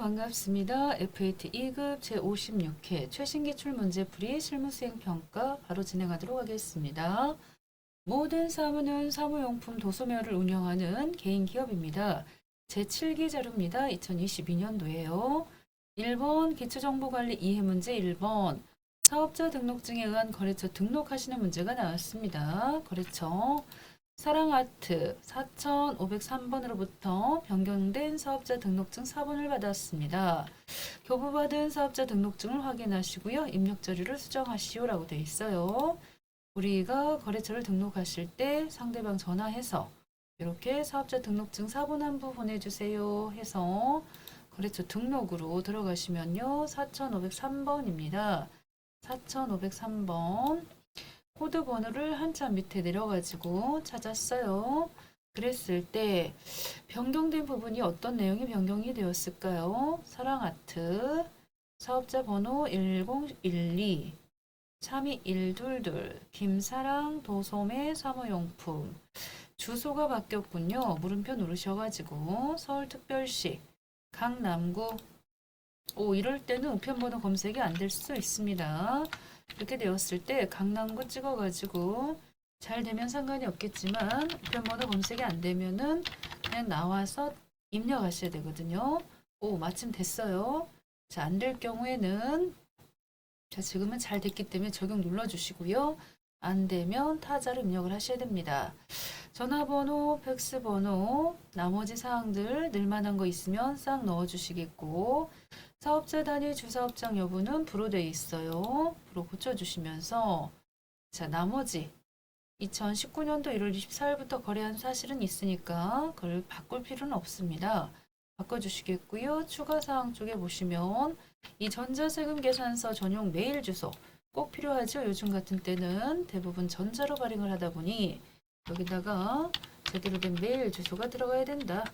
반갑습니다. FAT 2급 제56회 최신 기출 문제풀이 실무수행 평가 바로 진행하도록 하겠습니다. 모든 사무는 사무용품 도소매를 운영하는 개인 기업입니다. 제7기 자료입니다. 2022년도에요. 1번 기초정보관리 이해문제 1번 사업자 등록증에 의한 거래처 등록하시는 문제가 나왔습니다. 거래처 사랑아트 4503번으로부터 변경된 사업자 등록증 4번을 받았습니다. 교부받은 사업자 등록증을 확인하시고요. 입력 자료를 수정하시오라고 되어 있어요. 우리가 거래처를 등록하실 때 상대방 전화해서 이렇게 사업자 등록증 4번 한 부 보내주세요 해서 거래처 등록으로 들어가시면요. 4503번입니다. 4503번 코드 번호를 한참 밑에 내려가지고 찾았어요. 그랬을 때 변경된 부분이 어떤 내용이 변경이 되었을까요? 사랑아트 사업자 번호 1012 3222 김사랑 도소매 사무용품 주소가 바뀌었군요. 물음표 누르셔가지고 서울특별시 강남구 이럴 때는 우편번호 검색이 안 될 수 있습니다. 이렇게 되었을 때 강남구 찍어가지고 잘 되면 상관이 없겠지만 우편번호 검색이 안 되면은 그냥 나와서 입력하셔야 되거든요. 마침 됐어요. 자, 안 될 경우에는 자, 지금은 잘 됐기 때문에 적용 눌러주시고요. 안 되면 타자로 입력을 하셔야 됩니다. 전화번호, 팩스번호, 나머지 사항들 늘만한 거 있으면 싹 넣어주시겠고 사업자 단위 주사업장 여부는 불로 되어 있어요. 불로 고쳐주시면서 자 나머지 2019년도 1월 24일부터 거래한 사실은 있으니까 그걸 바꿀 필요는 없습니다. 바꿔주시겠고요. 추가사항 쪽에 보시면 이 전자세금 계산서 전용 메일 주소 꼭 필요하죠. 요즘 같은 때는 대부분 전자로 발행을 하다 보니 여기다가 제대로 된 메일 주소가 들어가야 된다.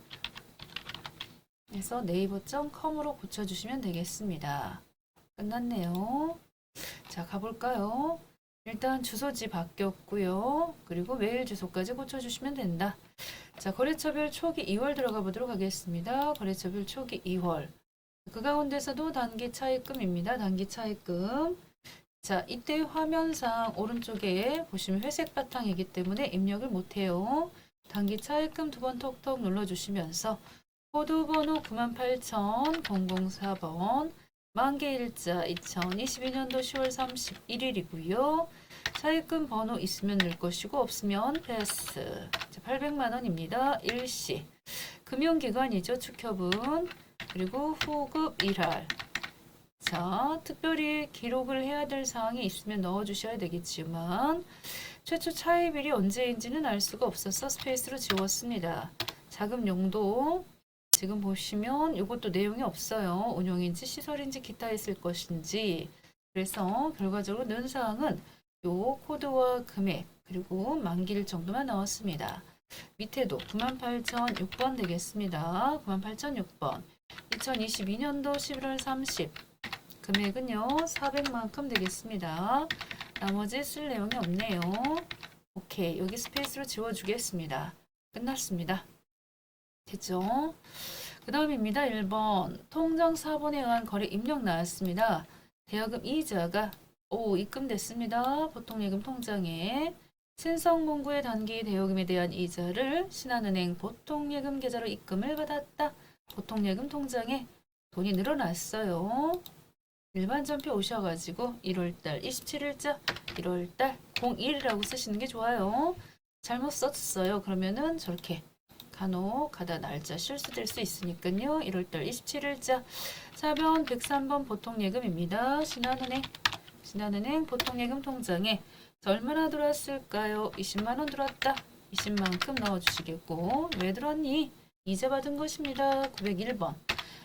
그래서 네이버.com으로 고쳐주시면 되겠습니다. 끝났네요. 자, 가볼까요? 일단 주소지 바뀌었고요. 그리고 메일 주소까지 고쳐주시면 된다. 자, 거래처별 초기 2월 들어가 보도록 하겠습니다. 거래처별 초기 2월. 그 가운데서도 단기 차입금입니다. 단기 차입금. 자, 이때 화면상 오른쪽에 보시면 회색 바탕이기 때문에 입력을 못해요. 단기 차입금 두 번 톡톡 눌러주시면서 코드 번호 98,004번 만기일자 2022년도 10월 31일이고요. 차입금 번호 있으면 넣을 것이고 없으면 패스. 800만원입니다. 일시. 금융기관이죠. 축협은. 그리고 후급 1할. 자, 특별히 기록을 해야 될 사항이 있으면 넣어주셔야 되겠지만 최초 차입일이 언제인지는 알 수가 없어서 스페이스로 지웠습니다. 자금 용도 지금 보시면 이것도 내용이 없어요. 운용인지 시설인지 기타 있을 것인지. 그래서 결과적으로 넣은 사항은 요 코드와 금액 그리고 만기일 정도만 넣었습니다. 밑에도 98,006번 되겠습니다. 98,006번 2022년도 11월 30 금액은요 400만큼 되겠습니다. 나머지 쓸 내용이 없네요. 오케이, 여기 스페이스로 지워주겠습니다. 끝났습니다. 됐죠? 그 다음입니다. 1번 통장 4번에 의한 거래 입력 나왔습니다. 대여금 이자가 입금됐습니다. 보통예금 통장에 신성문구의 단기 대여금에 대한 이자를 신한은행 보통예금 계좌로 입금을 받았다. 보통예금 통장에 돈이 늘어났어요. 일반 전표 오셔가지고 1월달 27일자 1월달 01이라고 쓰시는 게 좋아요. 잘못 썼어요. 그러면은 저렇게 간혹 가다 날짜 실수될 수 있으니까요. 1월달 27일자 4번 103번 보통예금입니다. 신한은행 보통예금 통장에 얼마나 들어왔을까요? 20만원 들어왔다. 20만큼 넣어주시겠고 왜 들어왔니? 이자 받은 것입니다. 901번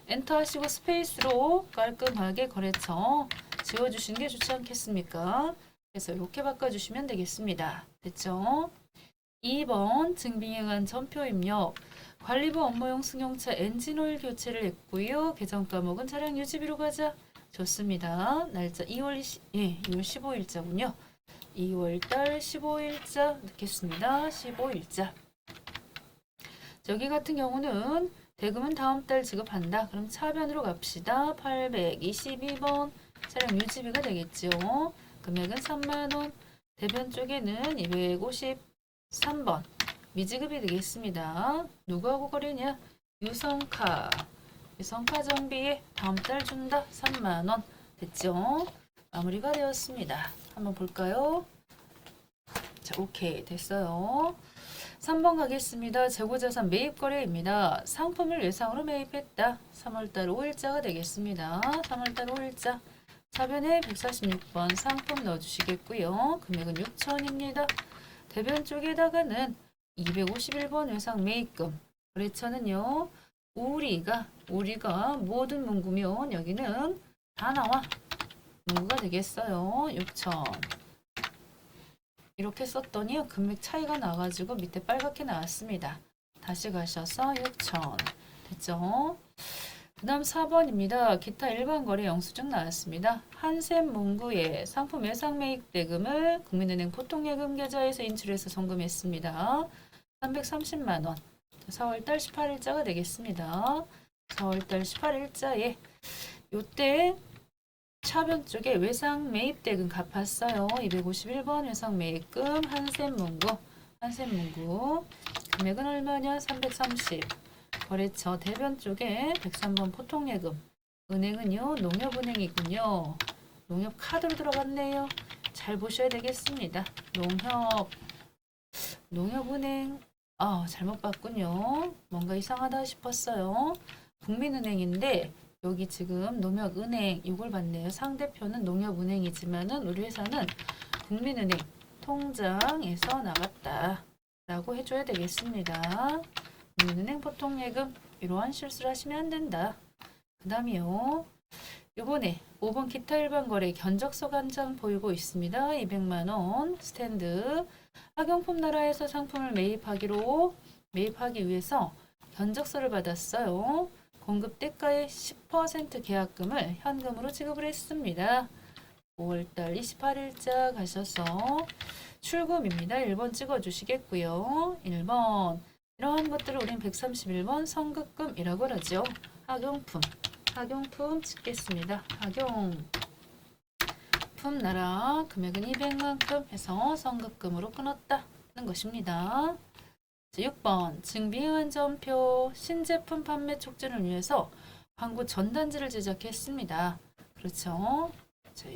엔터 하시고 스페이스로 깔끔하게 거래처 지워주시는 게 좋지 않겠습니까? 그래서 이렇게 바꿔주시면 되겠습니다. 됐죠? 2번 증빙행한 전표 입력 관리부 업무용 승용차 엔진오일 교체를 했고요. 계정 과목은 차량 유지비로 가자. 좋습니다. 날짜 2월 15일자군요. 2월달 15일자 넣겠습니다. 15일자. 여기 같은 경우는 대금은 다음 달 지급한다. 그럼 차변으로 갑시다. 822번 차량 유지비가 되겠죠. 금액은 3만원. 대변 쪽에는 253번 미지급이 되겠습니다. 누구하고 거래냐? 유성카. 유성카 정비에 다음 달 준다. 3만원. 됐죠? 마무리가 되었습니다. 한번 볼까요? 자, 오케이. 됐어요. 3번 가겠습니다. 재고자산 매입거래입니다. 상품을 외상으로 매입했다. 3월달 5일자가 되겠습니다. 3월달 5일자. 차변에 146번 상품 넣어주시겠고요. 금액은 6천입니다. 대변 쪽에다가는 251번 외상 매입금. 거래처는요. 우리가 모든 문구면 여기는 다 나와. 문구가 되겠어요. 6천. 이렇게 썼더니 금액 차이가 나가지고 밑에 빨갛게 나왔습니다. 다시 가셔서 6천. 됐죠? 그 다음 4번입니다. 기타 일반 거래 영수증 나왔습니다. 한샘 문구에 상품 외상 매입 대금을 국민은행 보통예금 계좌에서 인출해서 송금했습니다. 330만원. 4월달 18일자가 되겠습니다. 4월달 18일자에 요때 차변 쪽에 외상 매입 대금 갚았어요. 251번 외상 매입금 한샘 문구. 금액은 얼마냐? 330. 거래처 대변 쪽에 103번 보통예금. 은행은요, 농협은행이군요. 농협 카드로 들어갔네요. 잘 보셔야 되겠습니다. 농협은행. 잘못 봤군요. 뭔가 이상하다 싶었어요. 국민은행인데 여기 지금 농협은행 이걸 봤네요. 상대표는 농협은행이지만은 우리 회사는 국민은행 통장에서 나갔다 라고 해줘야 되겠습니다. 국민은행 보통예금 이러한 실수를 하시면 안 된다. 그 다음이요. 요번에 5번 기타 일반 거래 견적서 간장 보이고 있습니다. 200만원 스탠드. 학용품 나라에서 상품을 매입하기 위해서 견적서를 받았어요. 공급 대가의 10% 계약금을 현금으로 지급을 했습니다. 5월달 28일자 가셔서 출금입니다. 1번 찍어주시겠고요. 1번 이러한 것들을 우린 131번 선급금이라고 하죠. 학용품 찍겠습니다. 학용품 나라 금액은 200만큼 해서 선급금으로 끊었다는 것입니다. 6번 증빙안전표 신제품 판매 촉진을 위해서 광고 전단지를 제작했습니다. 그렇죠.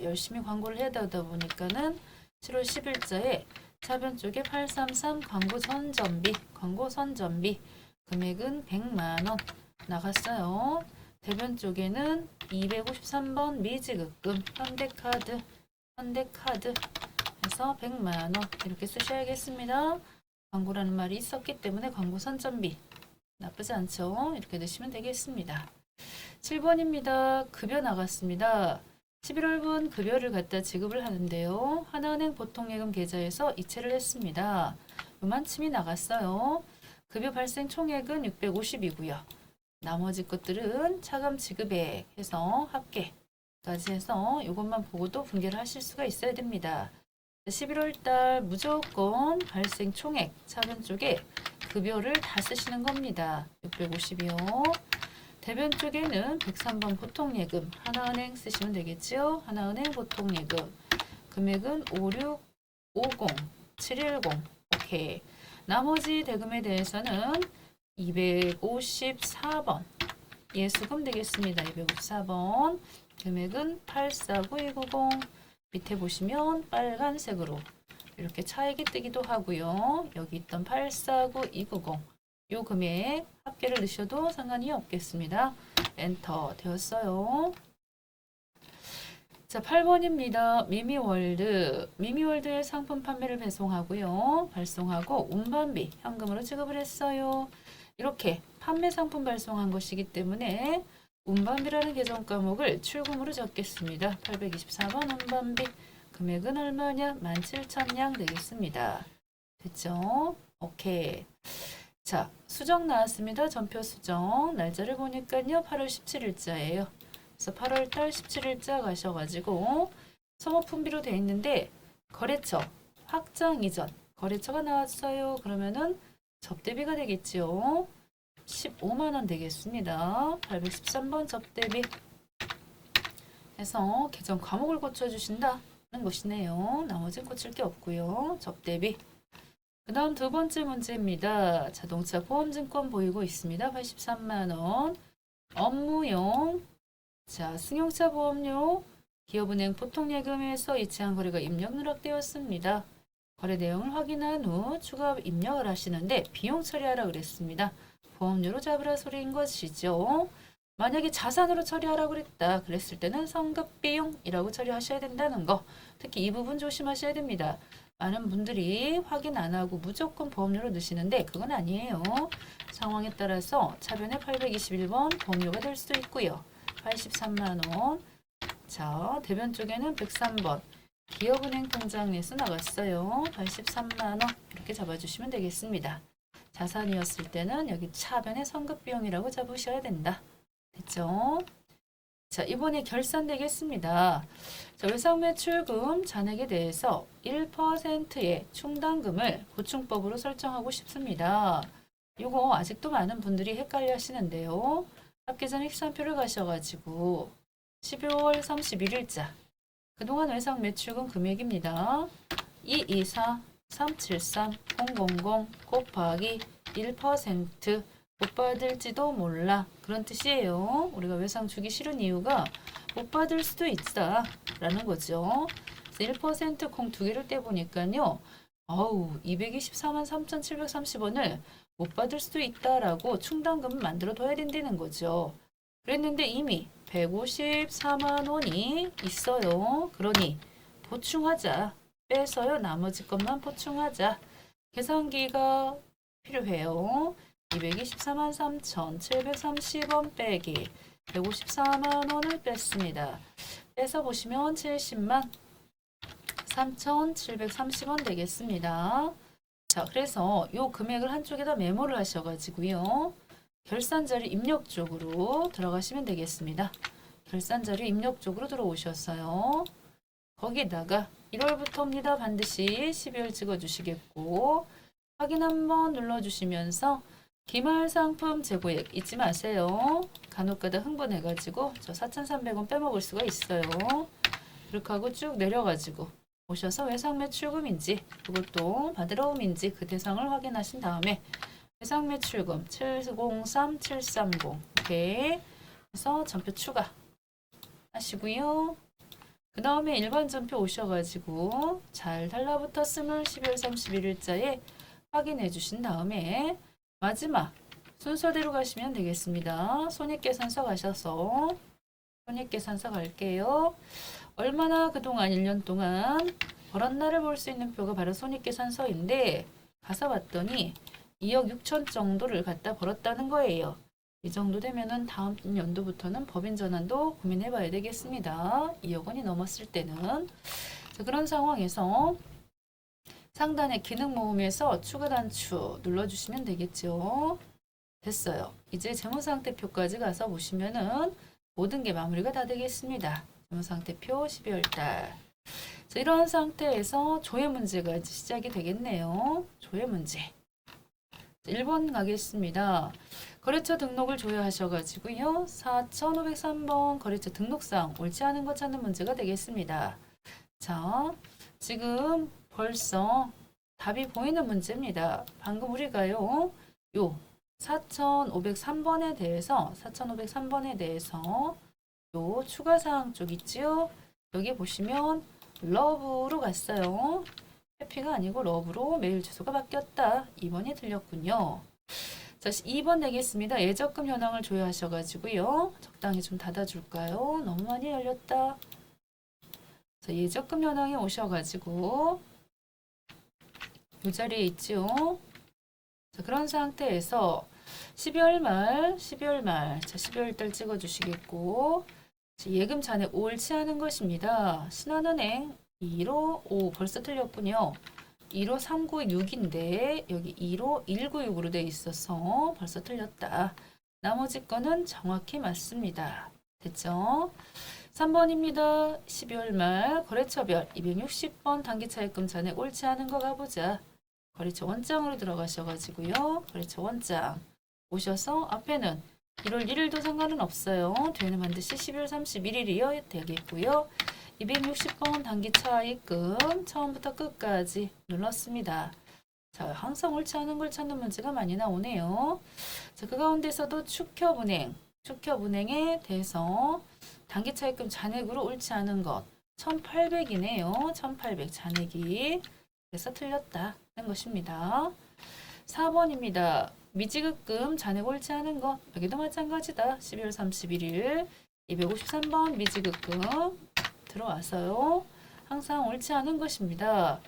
열심히 광고를 해야 되다 보니까는 7월 10일자에 차변 쪽에 833 광고 선전비 금액은 100만원 나갔어요. 대변 쪽에는 253번 미지급금 현대카드 해서 100만원 이렇게 쓰셔야겠습니다. 광고라는 말이 있었기 때문에 광고 선전비 나쁘지 않죠. 이렇게 넣으시면 되겠습니다. 7번입니다. 급여 나갔습니다. 11월분 급여를 갖다 지급을 하는데요. 하나은행 보통예금 계좌에서 이체를 했습니다. 요만큼이 나갔어요. 급여 발생 총액은 650이고요. 나머지 것들은 차감 지급액 해서 합계까지 해서 이것만 보고도 분개를 하실 수가 있어야 됩니다. 11월달 무조건 발생 총액 차변 쪽에 급여를 다 쓰시는 겁니다. 650이요. 대변 쪽에는 103번 보통예금 하나은행 쓰시면 되겠죠. 하나은행 보통예금 금액은 5650 710 오케이. 나머지 대금에 대해서는 254번 예수금 되겠습니다. 254번 금액은 849290 밑에 보시면 빨간색으로 이렇게 차액이 뜨기도 하고요. 여기 있던 849290 요 금액 합계를 넣으셔도 상관이 없겠습니다. 엔터 되었어요. 자, 8번입니다. 미미월드의 상품 판매를 발송하고 운반비 현금으로 지급을 했어요. 이렇게 판매 상품 발송한 것이기 때문에 운반비라는 계정 과목을 출금으로 적겠습니다. 824번 운반비 금액은 얼마냐? 17,000냥 되겠습니다. 됐죠? 오케이. 자, 수정 나왔습니다. 전표 수정. 날짜를 보니까요. 8월 17일자예요. 그래서 8월달 17일자 가셔가지고 소모품비로 되어 있는데 거래처 확장 이전 거래처가 나왔어요. 그러면은 접대비가 되겠지요. 15만 원 되겠습니다. 813번 접대비 해서 계정 과목을 고쳐주신다는 것이네요. 나머지는 고칠 게 없고요. 접대비. 그 다음 두 번째 문제입니다. 자동차 보험증권 보이고 있습니다. 83만 원. 업무용. 자, 승용차 보험료. 기업은행 보통예금에서 이체한 거래가 입력 누락되었습니다. 거래 내용을 확인한 후 추가 입력을 하시는데 비용 처리하라 그랬습니다. 보험료로 잡으라 소리인 것이죠. 만약에 자산으로 처리하라고 그랬다. 그랬을 때는 성급비용이라고 처리하셔야 된다는 거. 특히 이 부분 조심하셔야 됩니다. 많은 분들이 확인 안 하고 무조건 보험료로 넣으시는데 그건 아니에요. 상황에 따라서 차변에 821번 보험료가 될 수도 있고요. 83만 원. 자, 대변 쪽에는 103번. 기업은행 통장 내수 나갔어요. 83만 원. 이렇게 잡아주시면 되겠습니다. 자산이었을 때는 여기 차변에 성급비용이라고 잡으셔야 된다. 됐죠? 자, 이번에 결산 되겠습니다. 자, 외상매출금 잔액에 대해서 1%의 충당금을 보충법으로 설정하고 싶습니다. 이거 아직도 많은 분들이 헷갈려 하시는데요. 합계전 익산표를 가셔가지고 12월 31일자 그동안 외상매출금 금액입니다. 224 373 000 곱하기 1% 못 받을지도 몰라. 그런 뜻이에요. 우리가 외상 주기 싫은 이유가 못 받을 수도 있다 라는 거죠. 1% 콩 두 개를 떼보니까요. 224만 3,730원을 못 받을 수도 있다라고 충당금을 만들어 둬야 된다는 거죠. 그랬는데 이미 154만 원이 있어요. 그러니 보충하자. 빼서요. 나머지 것만 보충하자. 계산기가 필요해요. 224만 3,730원 빼기 154만 원을 뺐습니다. 빼서 보시면 70만 3,730원 되겠습니다. 자, 그래서 요 금액을 한쪽에다 메모를 하셔가지고요. 결산자료 입력 쪽으로 들어가시면 되겠습니다. 결산자료 입력 쪽으로 들어오셨어요. 거기다가 1월부터입니다. 반드시 12월 찍어주시겠고 확인 한번 눌러주시면서 기말 상품 재고액 잊지 마세요. 간혹가다 흥분해가지고 저 4,300원 빼먹을 수가 있어요. 그렇게 하고 쭉 내려가지고 오셔서 외상매출금인지 그것도 받으러 옴인지 그 대상을 확인하신 다음에 외상매출금 703730 이렇게 해서 전표 추가 하시고요. 그 다음에 일반 전표 오셔가지고 잘 달라붙었음을 12월 31일자에 확인해 주신 다음에 마지막 순서대로 가시면 되겠습니다. 손익계산서 가셔서 손익계산서 갈게요. 얼마나 그동안 1년 동안 벌었나를 볼 수 있는 표가 바로 손익계산서인데 가서 봤더니 2억 6천 정도를 갖다 벌었다는 거예요. 이 정도 되면은 다음 연도부터는 법인 전환도 고민해 봐야 되겠습니다. 2억 원이 넘었을 때는. 자, 그런 상황에서 상단의 기능 모음에서 추가 단추 눌러주시면 되겠죠. 됐어요. 이제 재무상태표까지 가서 보시면은 모든 게 마무리가 다 되겠습니다. 재무상태표 12월달. 자, 이런 상태에서 조회 문제가 이제 시작이 되겠네요. 조회 문제. 1번 가겠습니다. 거래처 등록을 조회하셔가지고요. 4,503번 거래처 등록상 옳지 않은 것 찾는 문제가 되겠습니다. 자, 지금 벌써 답이 보이는 문제입니다. 방금 우리가요. 요 4,503번에 대해서 요 추가사항 쪽 있지요. 여기 보시면 러브로 갔어요. 해피가 아니고 러브로 메일 주소가 바뀌었다. 2번이 틀렸군요. 자, 2번 내겠습니다. 예적금 현황을 조회하셔가지고요. 적당히 좀 닫아줄까요? 너무 많이 열렸다. 자, 예적금 현황에 오셔가지고 이 자리에 있지요. 자, 그런 상태에서 12월 말, 자, 12월 달 찍어주시겠고, 예금 잔액 옳지 않은 것입니다. 신한은행 2로, 벌써 틀렸군요. 2로 396인데, 여기 2로 196으로 돼 있어서 벌써 틀렸다. 나머지 거는 정확히 맞습니다. 됐죠? 3번입니다. 12월 말 거래처별 260번 단기차입금 잔액 옳지 않은 거 가보자. 거래처 원장으로 들어가셔가지고요. 거래처 원장 오셔서 앞에는 1월 1일도 상관은 없어요. 뒤에는 반드시 12월 31일이어야 되겠고요. 260번 단기 차익금 처음부터 끝까지 눌렀습니다. 자, 항상 옳지 않은 걸 찾는 문제가 많이 나오네요. 자, 그 가운데서도 축협은행에 대해서 단기 차익금 잔액으로 옳지 않은 것 1800이네요. 1800 잔액이 그래서 틀렸다는 것입니다. 4번입니다. 미지급금 잔액 옳지 않은 것 여기도 마찬가지다. 12월 31일 253번 미지급금 들어와서요. 항상 옳지 않은 것입니다.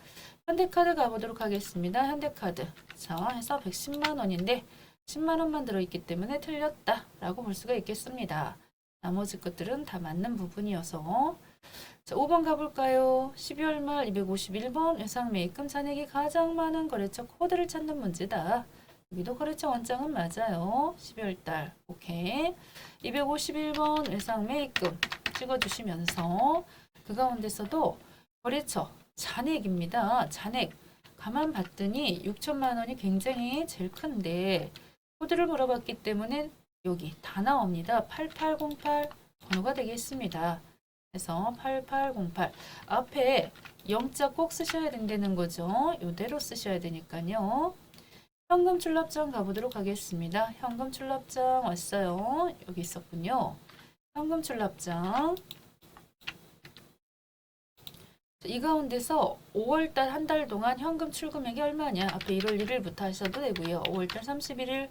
현대카드 가보도록 하겠습니다. 현대카드 자 해서 110만 원인데 10만 원만 들어있기 때문에 틀렸다 라고 볼 수가 있겠습니다. 나머지 것들은 다 맞는 부분이어서 자 5번 가볼까요? 12월 말 251번 외상매입금 잔액이 가장 많은 거래처 코드를 찾는 문제다. 여기도 거래처 원장은 맞아요. 12월달 오케이. 251번 외상매입금 찍어주시면서 그 가운데서도 거래처 잔액입니다. 잔액 가만 봤더니 6천만 원이 굉장히 제일 큰데 코드를 물어봤기 때문에 여기 다 나옵니다. 8808 번호가 되겠습니다. 그래서 8808 앞에 0자 꼭 쓰셔야 된다는 거죠. 이대로 쓰셔야 되니까요. 현금 출납장 가보도록 하겠습니다. 현금 출납장 왔어요. 여기 있었군요. 현금 출납장 이 가운데서 5월달 한 달 동안 현금 출금액이 얼마냐 앞에 1월 1일부터 하셔도 되고요. 5월달 31일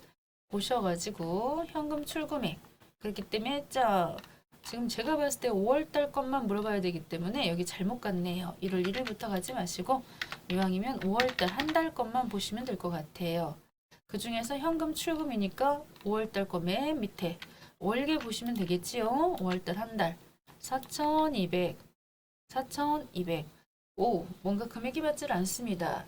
보셔가지고 현금 출금액 그렇기 때문에 자 지금 제가 봤을 때 5월달 것만 물어봐야 되기 때문에 여기 잘못 갔네요. 1월 1일부터 가지 마시고 이왕이면 5월달 한 달 것만 보시면 될 것 같아요. 그 중에서 현금 출금이니까 5월달 거 맨 밑에 월계 보시면 되겠지요. 5월달 한 달 4,200 오, 뭔가 금액이 맞질 않습니다.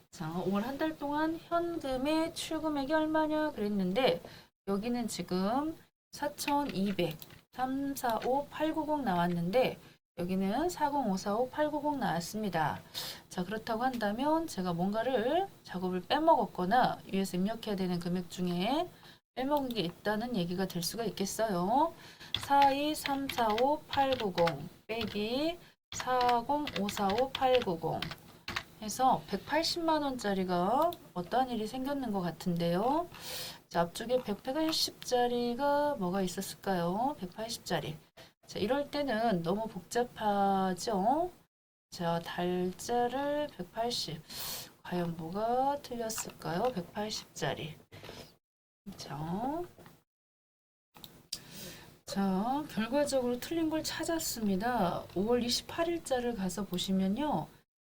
자, 5월 한 달 동안 현금의 출금액이 얼마냐 그랬는데 여기는 지금 4,200 345 890 나왔는데 여기는 40545 890 나왔습니다. 자, 그렇다고 한다면 제가 뭔가를 작업을 빼먹었거나 위에서 입력해야 되는 금액 중에 빼먹은 게 있다는 얘기가 될 수가 있겠어요. 42345 890 빼기 40545 890 해서 180만 원짜리가 어떠한 일이 생겼는 것 같은데요. 자, 앞쪽에 180짜리가 뭐가 있었을까요? 180짜리. 자, 이럴 때는 너무 복잡하죠? 자, 달자를 180. 과연 뭐가 틀렸을까요? 180짜리. 자, 결과적으로 틀린 걸 찾았습니다. 5월 28일자를 가서 보시면요.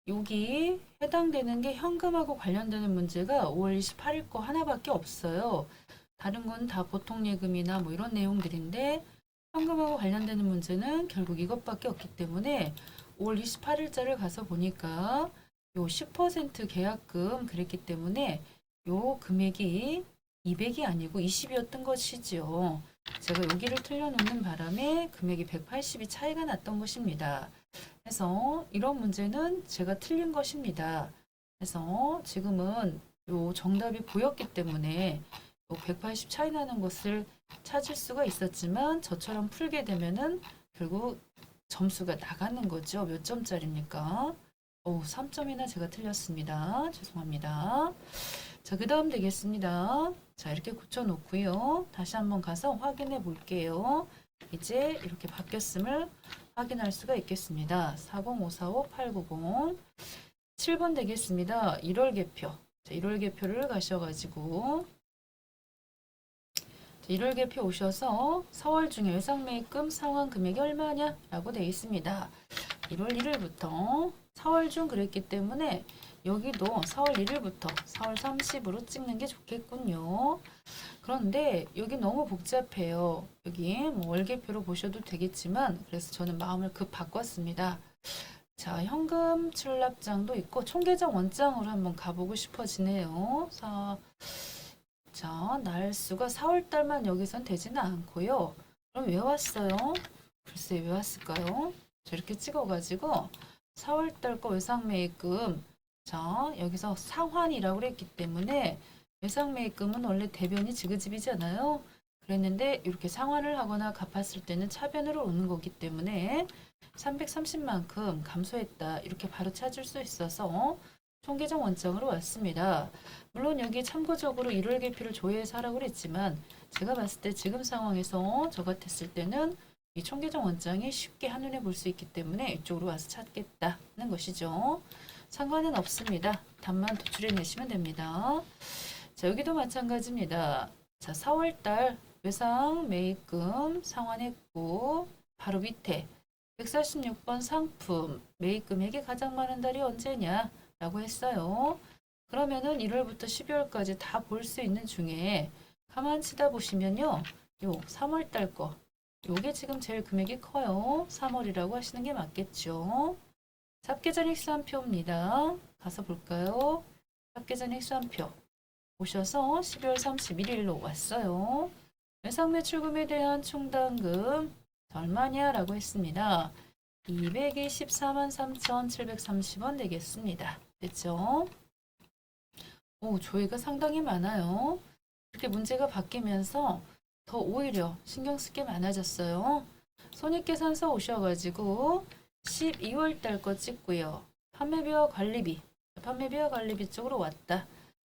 여기 해당되는 게 현금하고 관련되는 문제가 5월 28일 거 하나밖에 없어요. 다른 건 다 보통 예금이나 뭐 이런 내용들인데 현금하고 관련되는 문제는 결국 이것밖에 없기 때문에 5월 28일자를 가서 보니까 요 10% 계약금 그랬기 때문에 요 금액이 200이 아니고 20이었던 것이지요. 제가 여기를 틀려놓는 바람에 금액이 180이 차이가 났던 것입니다. 그래서 이런 문제는 제가 틀린 것입니다. 그래서 지금은 요 정답이 보였기 때문에 180 차이 나는 것을 찾을 수가 있었지만 저처럼 풀게 되면은 결국 점수가 나가는 거죠. 몇 점짜리입니까? 3점이나 제가 틀렸습니다. 죄송합니다. 자, 그 다음 되겠습니다. 자, 이렇게 고쳐놓고요. 다시 한번 가서 확인해 볼게요. 이제 이렇게 바뀌었음을 확인할 수가 있겠습니다. 40545-890 7번 되겠습니다. 1월 개표. 자, 1월 개표를 가셔가지고 1월 개표 오셔서 4월 중에 외상매입금 상환 금액이 얼마냐? 라고 되어 있습니다. 1월 1일부터 4월 중 그랬기 때문에 여기도 4월 1일부터 4월 30으로 찍는 게 좋겠군요. 그런데 여기 너무 복잡해요. 여기 뭐 월계표로 보셔도 되겠지만 그래서 저는 마음을 급 바꿨습니다. 자, 현금 출납장도 있고 총계정 원장으로 한번 가보고 싶어지네요. 자, 날수가 4월달만 여기선 되지는 않고요. 그럼 왜 왔어요? 글쎄 왜 왔을까요? 자, 이렇게 찍어가지고 4월달 거 외상매입금 자, 여기서 상환이라고 그랬기 때문에 외상매입금은 원래 대변이 지그집이잖아요. 그랬는데 이렇게 상환을 하거나 갚았을 때는 차변으로 오는 거기 때문에 330만큼 감소했다. 이렇게 바로 찾을 수 있어서 총계정 원장으로 왔습니다. 물론 여기 참고적으로 1월 계피를 조회해서 하라고 그랬지만 제가 봤을 때 지금 상황에서 저 같았을 때는 이 총계정 원장이 쉽게 한눈에 볼 수 있기 때문에 이쪽으로 와서 찾겠다는 것이죠. 상관은 없습니다. 답만 도출해 내시면 됩니다. 자, 여기도 마찬가지입니다. 자, 4월달 외상 매입금 상환했고 바로 밑에 146번 상품 매입금액이 가장 많은 달이 언제냐 라고 했어요. 그러면은 1월부터 12월까지 다 볼 수 있는 중에 가만 치다 보시면요. 요 3월달 거 요게 지금 제일 금액이 커요. 3월이라고 하시는 게 맞겠죠. 잡계전 획수한표입니다. 가서 볼까요? 잡계전 획수한표 오셔서 12월 31일로 왔어요. 외상매출금에 대한 충당금 얼마냐 라고 했습니다. 224만 3,730원 되겠습니다. 됐죠? 오, 조회가 상당히 많아요. 이렇게 문제가 바뀌면서 더 오히려 신경 쓸 게 많아졌어요. 손익계산서 오셔가지고 12월 달 거 찍고요. 판매비와 관리비 쪽으로 왔다.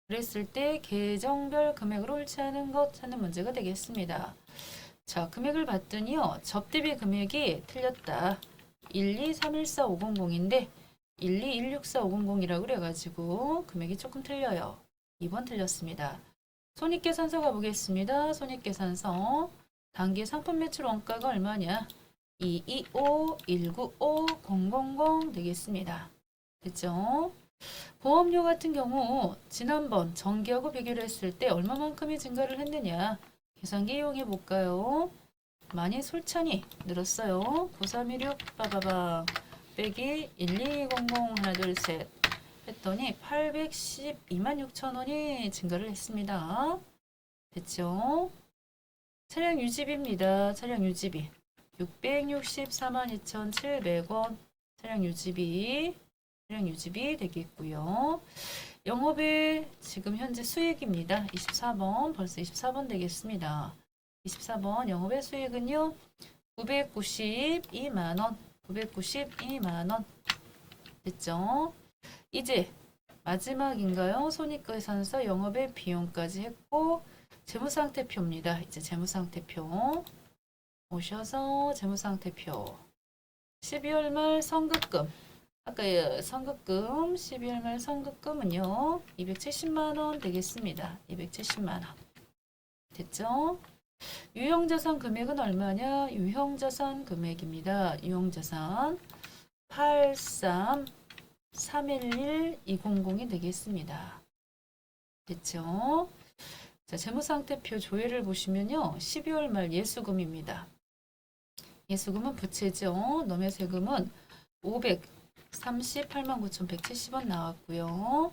그랬을 때 계정별 금액으로 옳지 않은 것 찾는 문제가 되겠습니다. 자, 금액을 봤더니요. 접대비 금액이 틀렸다. 12314,500인데 12164,500이라고 그래가지고 금액이 조금 틀려요. 2번 틀렸습니다. 손익계산서 가보겠습니다. 손익계산서 단기 상품 매출 원가가 얼마냐? 225,195,000 되겠습니다. 됐죠? 보험료 같은 경우 지난번 정기하고 비교를 했을 때 얼마만큼이 증가를 했느냐? 계산기 이용해 볼까요? 많이 솔찬히 늘었어요. 9316 빠바방 빼기 1200 하나 둘 셋 했더니 812만 6천원이 증가를 했습니다. 됐죠? 차량 유지비입니다. 차량 유지비 664만 2,700원 차량 유지비 되겠고요. 영업의 지금 현재 수익입니다. 24번 벌써 24번 되겠습니다. 24번 영업의 수익은요. 992만원 992만원 됐죠? 이제 마지막인가요? 손익계산서 영업의 비용까지 했고 재무상태표입니다. 이제 재무상태표 오셔서 재무상태표 12월 말 선급금 아까 선급금 12월 말 선급금은요 270만원 되겠습니다. 270만원 됐죠? 유형자산 금액은 얼마냐? 유형자산 금액입니다. 유형자산 83311,200이 되겠습니다. 됐죠? 자, 재무상태표 조회를 보시면요. 12월 말 예수금입니다. 예수금은 부채죠. 넘해세금은 538만 9,170원 나왔고요.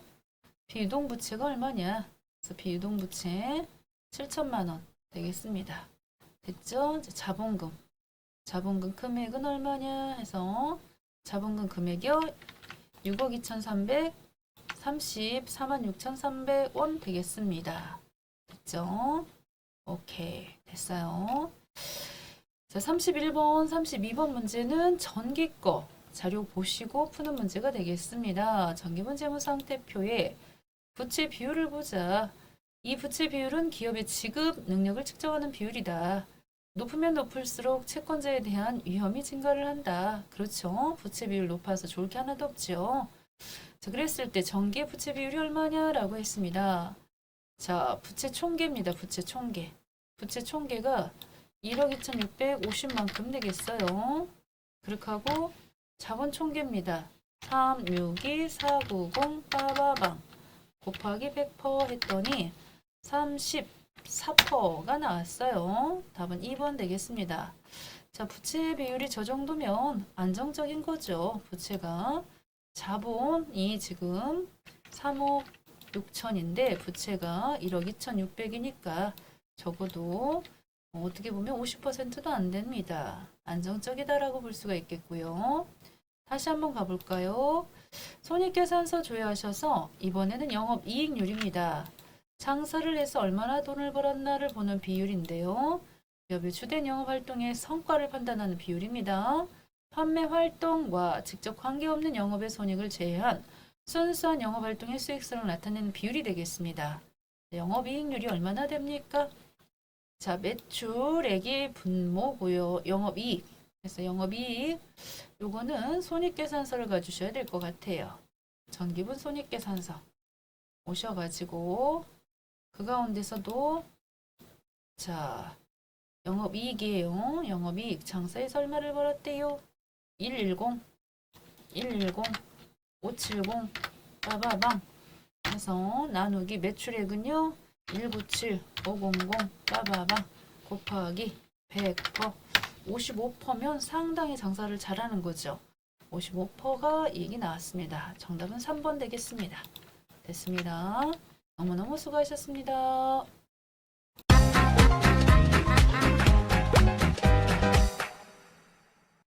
비유동부채가 얼마냐? 그래서 비유동부채 7천만원 되겠습니다. 됐죠? 이제 자본금 금액은 얼마냐 해서 자본금 금액이요 6억 2,334만 6,300원 되겠습니다. 됐죠? 오케이 됐어요. 자 31번 32번 문제는 전기 거 자료 보시고 푸는 문제가 되겠습니다. 전기분 재무상태표에 부채 비율을 보자. 이 부채 비율은 기업의 지급 능력을 측정하는 비율이다. 높으면 높을수록 채권자에 대한 위험이 증가를 한다. 그렇죠? 부채 비율 높아서 좋을 게 하나도 없죠. 자, 그랬을 때 전기의 부채 비율이 얼마냐라고 했습니다. 자, 부채 총계입니다. 부채 총계. 부채 총계가 1억 2,650만큼 되겠어요. 그렇게 하고 자본 총계입니다. 362490 빠바방 곱하기 100% 했더니 34%가 나왔어요. 답은 2번 되겠습니다. 자, 부채 비율이 저 정도면 안정적인 거죠. 부채가. 자본이 지금 3억 6천인데 부채가 1억 2,600이니까 적어도 어떻게 보면 50%도 안 됩니다. 안정적이다라고 볼 수가 있겠고요. 다시 한번 가볼까요? 손익계산서 조회하셔서 이번에는 영업이익률입니다. 장사를 해서 얼마나 돈을 벌었나를 보는 비율인데요. 기업의 주된 영업 활동의 성과를 판단하는 비율입니다. 판매 활동과 직접 관계없는 영업의 손익을 제외한 순수한 영업 활동의 수익성을 나타내는 비율이 되겠습니다. 영업이익률이 얼마나 됩니까? 자, 매출액이 분모고요. 영업이익. 그래서 영업이익. 요거는 손익계산서를 가주셔야 될 것 같아요. 전기분 손익계산서 오셔가지고 그 가운데서도 자, 영업이익이에요. 영업이익. 장사에서 얼마를 벌었대요? 110, 570, 빠바방. 그래서 나누기 매출액은요. 197, 500, 빠바방 곱하기 100%. 55%면 상당히 장사를 잘하는 거죠. 55%가 이익이 나왔습니다. 정답은 3번 되겠습니다. 됐습니다. 너무너무 수고하셨습니다.